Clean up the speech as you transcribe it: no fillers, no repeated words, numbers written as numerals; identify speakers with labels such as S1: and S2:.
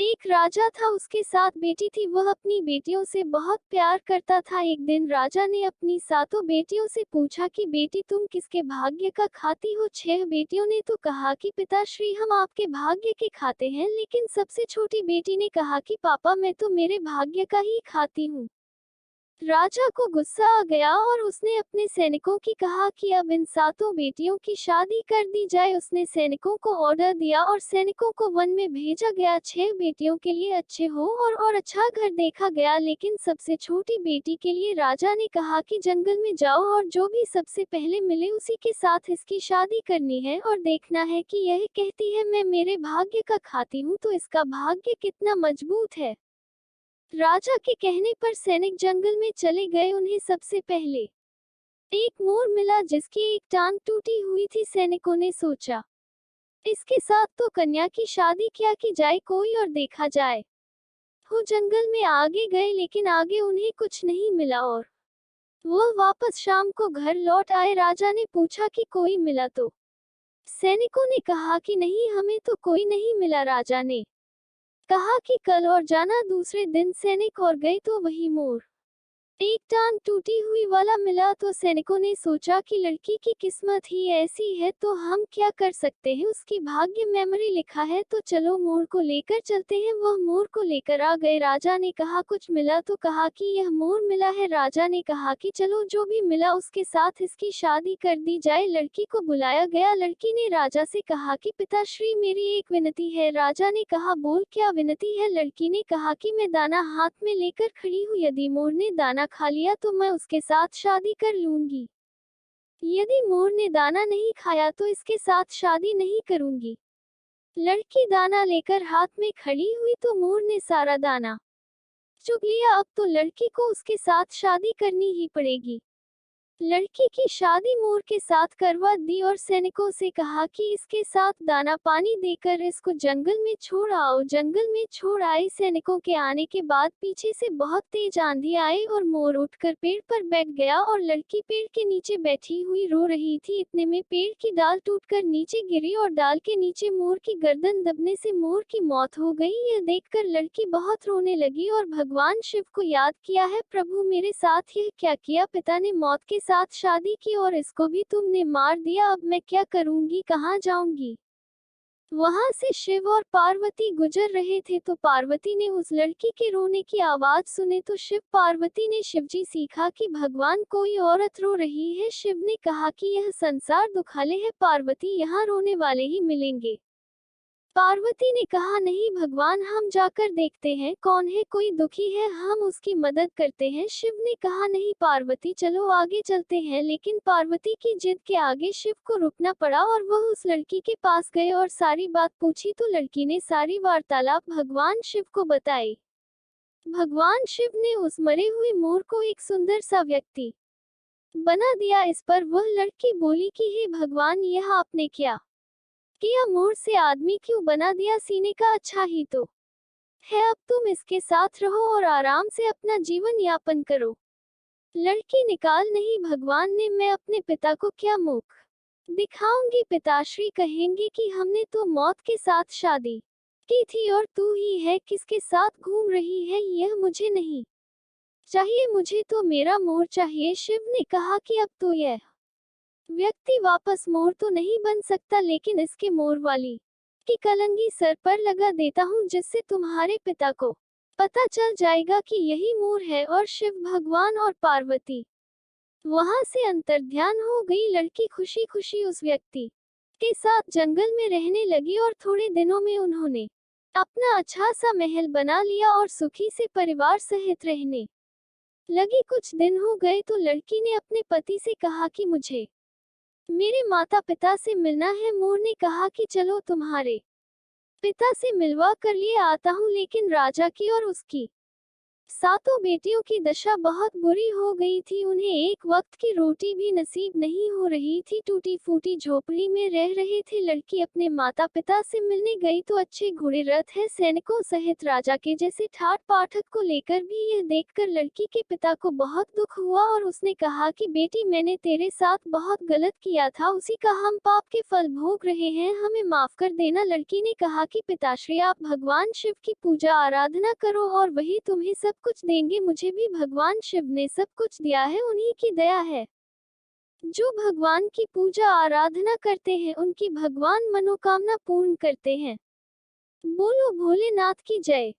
S1: एक राजा था, उसके 7 बेटी थी। वह अपनी बेटियों से बहुत प्यार करता था। एक दिन राजा ने अपनी 7 बेटियों से पूछा कि बेटी, तुम किसके भाग्य का खाती हो? 6 बेटियों ने तो कहा कि पिताश्री, हम आपके भाग्य के खाते हैं। लेकिन सबसे छोटी बेटी ने कहा कि पापा, मैं तो मेरे भाग्य का ही खाती हूँ। राजा को गुस्सा आ गया और उसने अपने सैनिकों की कहा कि अब इन 7 बेटियों की शादी कर दी जाए। उसने सैनिकों को ऑर्डर दिया और सैनिकों को वन में भेजा गया। 6 बेटियों के लिए अच्छे हो और अच्छा घर देखा गया, लेकिन सबसे छोटी बेटी के लिए राजा ने कहा कि जंगल में जाओ और जो भी सबसे पहले मिले उसी के साथ इसकी शादी करनी है और देखना है कि यह कहती है मैं मेरे भाग्य का खाती हूँ तो इसका भाग्य कितना मजबूत है। राजा के कहने पर सैनिक जंगल में चले गए। उन्हें सबसे पहले एक मोर मिला जिसकी एक टांग टूटी हुई थी। सैनिकों ने सोचा, इसके साथ तो कन्या की शादी क्या की जाए, कोई और देखा जाए। वो जंगल में आगे गए, लेकिन आगे उन्हें कुछ नहीं मिला और वो वापस शाम को घर लौट आए। राजा ने पूछा कि कोई मिला तो? सैनिकों ने कहा कि नहीं, हमें तो कोई नहीं मिला। राजा ने कहा कि कल और जाना। दूसरे दिन सैनिक और गए तो वही मोर एक टांग टूटी हुई वाला मिला। तो सैनिकों ने सोचा कि लड़की की किस्मत ही ऐसी है, तो हम क्या कर सकते हैं, उसकी भाग्य मेमोरी लिखा है, तो चलो मोर को लेकर चलते हैं। वह मोर को लेकर आ गए। राजा ने कहा कुछ मिला तो कहा कि यह मोर मिला है। राजा ने कहा कि चलो जो भी मिला उसके साथ इसकी शादी कर दी जाए। लड़की को बुलाया गया। लड़की ने राजा से कहा कि पिताश्री, मेरी एक विनती है। राजा ने कहा बोल, क्या विनती है? लड़की ने कहा कि मैं दाना हाथ में लेकर खड़ी हूँ, यदि मोर ने दाना खा लिया तो मैं उसके साथ शादी कर लूंगी। यदि मोर ने दाना नहीं खाया तो इसके साथ शादी नहीं करूंगी। लड़की दाना लेकर हाथ में खड़ी हुई तो मोर ने सारा दाना चुग लिया। अब तो लड़की को उसके साथ शादी करनी ही पड़ेगी। लड़की की शादी मोर के साथ करवा दी और सैनिकों से कहा कि इसके साथ दाना पानी देकर इसको जंगल में छोड़ आओ। जंगल में छोड़ आए। सैनिकों के आने के बाद पीछे से बहुत तेज आंधी आई और मोर उठकर पेड़ पर बैठ गया और लड़की पेड़ के नीचे बैठी हुई रो रही थी। इतने में पेड़ की डाल टूटकर नीचे गिरी और डाल के नीचे मोर की गर्दन दबने से मोर की मौत हो गई। यह देखकर लड़की बहुत रोने लगी और भगवान शिव को याद किया है, प्रभु मेरे साथ यह क्या किया? पिता ने मौत के साथ शादी की और इसको भी तुमने मार दिया। अब मैं क्या करूंगी, कहाँ जाऊंगी? वहां से शिव और पार्वती गुजर रहे थे तो पार्वती ने उस लड़की के रोने की आवाज सुने तो शिव पार्वती ने शिवजी सीखा कि भगवान, कोई औरत रो रही है। शिव ने कहा कि यह संसार दुखाले है पार्वती, यहाँ रोने वाले ही मिलेंगे। पार्वती ने कहा नहीं भगवान, हम जाकर देखते हैं कौन है, कोई दुखी है हम उसकी मदद करते हैं। शिव ने कहा नहीं पार्वती, चलो आगे चलते हैं। लेकिन पार्वती की जिद के आगे शिव को रुकना पड़ा और वह उस लड़की के पास गए और सारी बात पूछी तो लड़की ने सारी वार्तालाप भगवान शिव को बताई। भगवान शिव ने उस मरे हुए मोर को एक सुंदर सा व्यक्ति बना दिया। इस पर वह लड़की बोली कि हे भगवान, यह आपने क्या किया? मोर से आदमी क्यों बना दिया? सीने का अच्छा ही तो है। अब तुम इसके साथ रहो और आराम से अपना जीवन यापन करो। लड़की निकाल नहीं भगवान ने, मैं अपने पिता को क्या मुख दिखाऊंगी? पिताश्री कहेंगे कि हमने तो मौत के साथ शादी की थी और तू ही है किसके साथ घूम रही है, यह मुझे नहीं चाहिए, मुझे तो मेरा मोर चाहिए। शिव ने कहा कि अब तो यह व्यक्ति वापस मोर तो नहीं बन सकता, लेकिन इसके मोर वाली की कलंगी सर पर लगा देता हूँ, जिससे तुम्हारे पिता को पता चल जाएगा कि यही मोर है। और शिव भगवान और पार्वती वहां से अंतर्ध्यान हो गई। लड़की खुशी खुशी उस व्यक्ति के साथ जंगल में रहने लगी और थोड़े दिनों में उन्होंने अपना अच्छा सा महल बना लिया और सुखी से परिवार सहित रहने लगी। कुछ दिन हो गए तो लड़की ने अपने पति से कहा कि मुझे मेरे माता पिता से मिलना है। मोर ने कहा कि चलो तुम्हारे पिता से मिलवा कर लिए आता हूँ। लेकिन राजा की और उसकी सातों बेटियों की दशा बहुत बुरी हो गई थी। उन्हें एक वक्त की रोटी भी नसीब नहीं हो रही थी। टूटी फूटी झोपड़ी में रह रहे थे। लड़की अपने माता पिता से मिलने गई तो अच्छे घोड़े रथ है सैनिकों सहित राजा के जैसे ठाट पाठक को लेकर भी। यह देखकर लड़की के पिता को बहुत दुख हुआ और उसने कहा कि बेटी मैंने तेरे साथ बहुत गलत किया था, उसी का हम पाप के फल भोग रहे हैं, हमें माफ कर देना। लड़की ने कहा कि पिताश्री आप भगवान शिव की पूजा आराधना करो और वही तुम्हें सब कुछ देंगे। मुझे भी भगवान शिव ने सब कुछ दिया है, उन्हीं की दया है। जो भगवान की पूजा आराधना करते हैं उनकी भगवान मनोकामना पूर्ण करते हैं। बोलो भोलेनाथ की जय।